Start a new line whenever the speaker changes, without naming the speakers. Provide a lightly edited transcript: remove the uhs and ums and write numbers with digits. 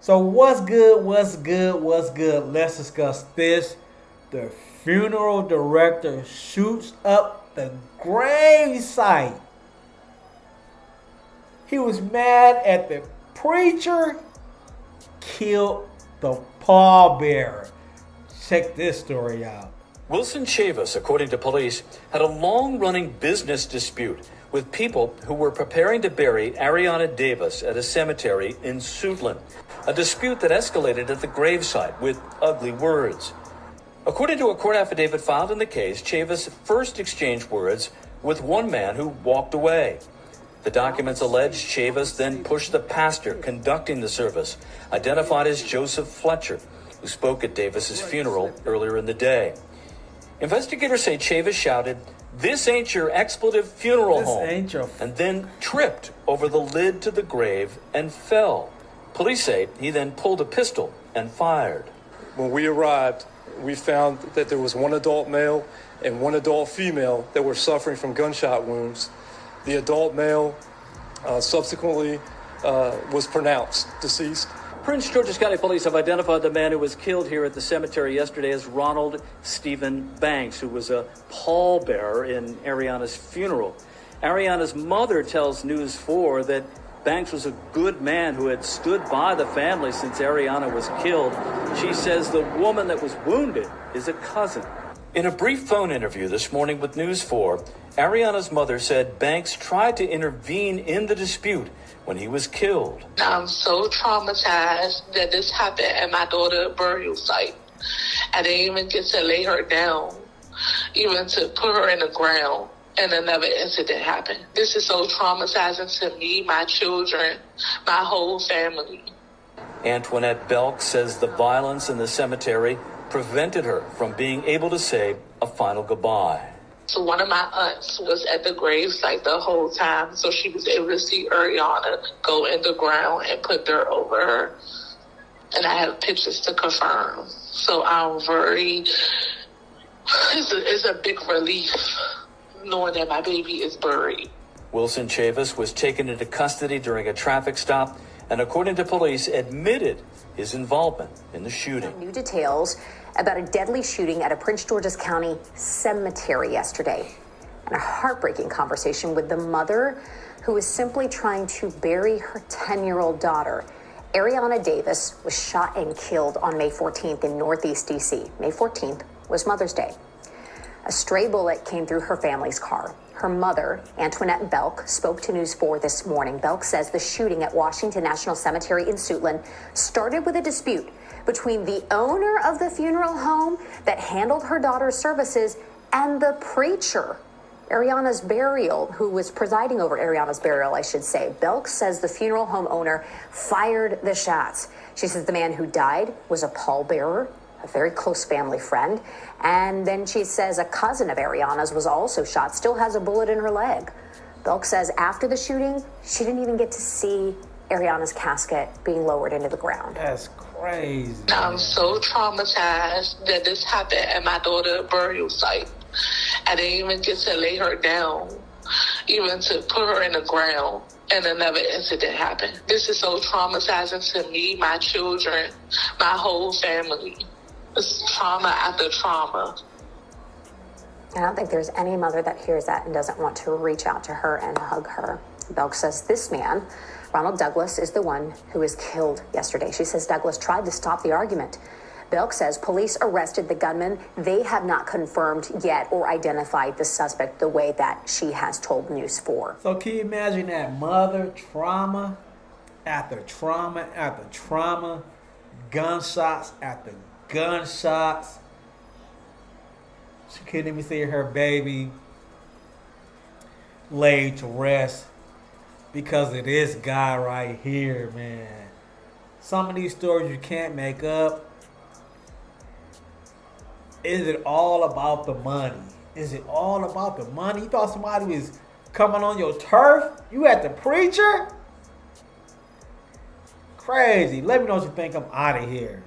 So what's good? What's good? What's good? Let's discuss this. The funeral director shoots up the grave site. He was mad at the preacher, killed the pallbearer. Check this story out.
Wilson Chavis, according to police, had a long-running business dispute with people who were preparing to bury Ariana Davis at a cemetery in Suitland, a dispute that escalated at the gravesite with ugly words. According to a court affidavit filed in the case, Chavis first exchanged words with one man who walked away. The documents allege Chavis then pushed the pastor conducting the service, identified as Joseph Fletcher, who spoke at Davis's funeral earlier in the day. Investigators say Chavis shouted, "This ain't your expletive funeral home," and then tripped over the lid to the grave and fell. Police say he then pulled a pistol and fired.
When we arrived, we found that there was one adult male and one adult female that were suffering from gunshot wounds. The adult male subsequently was pronounced deceased.
Prince George's County Police have identified the man who was killed here at the cemetery yesterday as Ronald Steven Banks, who was a pallbearer in Ariana's funeral. Ariana's mother tells News 4 that Banks was a good man who had stood by the family since Ariana was killed. She says the woman that was wounded is a cousin. In a brief phone interview this morning with News 4, Ariana's mother said Banks tried to intervene in the dispute when he was killed.
I'm so traumatized that this happened at my daughter's burial site. I didn't even get to lay her down, even to put her in the ground, and another incident happened. This is so traumatizing to me, my children, my whole family.
Antoinette Belk says the violence in the cemetery prevented her from being able to say a final goodbye.
So one of my aunts was at the gravesite the whole time, so she was able to see Ariana go in the ground and put dirt over her. And I have pictures to confirm. So I'm very, it's a big relief knowing that my baby is buried.
Wilson Chavis was taken into custody during a traffic stop and, according to police, admitted his involvement in the shooting.
New details about a deadly shooting at a Prince George's County cemetery yesterday, and a heartbreaking conversation with the mother who was simply trying to bury her 10-year-old daughter. Ariana Davis was shot and killed on May 14th in Northeast D.C. May 14th was Mother's Day. A stray bullet came through her family's car. Her mother, Antoinette Belk, spoke to News 4 this morning. Belk says the shooting at Washington National Cemetery in Suitland started with a dispute between the owner of the funeral home that handled her daughter's services and the preacher, Ariana's burial, who was presiding over Ariana's burial, I should say. Belk says the funeral home owner fired the shots. She says the man who died was a pallbearer, a very close family friend. And then she says a cousin of Ariana's was also shot, still has a bullet in her leg. Belk says after the shooting, she didn't even get to see Ariana's casket being lowered into the ground.
That's crazy.
I'm so traumatized that this happened at my daughter's burial site. I didn't even get to lay her down, even to put her in the ground, and another incident happened. This is so traumatizing to me, my children, my whole family. It's trauma after trauma.
I don't think there's any mother that hears that and doesn't want to reach out to her and hug her. Belk says this man, Ronald Douglas, is the one who was killed yesterday. She says Douglas tried to stop the argument. Belk says police arrested the gunman. They have not confirmed yet or identified the suspect the way that she has told News 4.
So can you imagine that mother, trauma after trauma after trauma, gunshots after gunshots. She couldn't even see her baby laid to rest because of this guy right here, man. Some of these stories you can't make up. Is it all about the money? Is it all about the money? You thought somebody was coming on your turf? You at the preacher? Crazy. Let me know what you think. I'm out of here.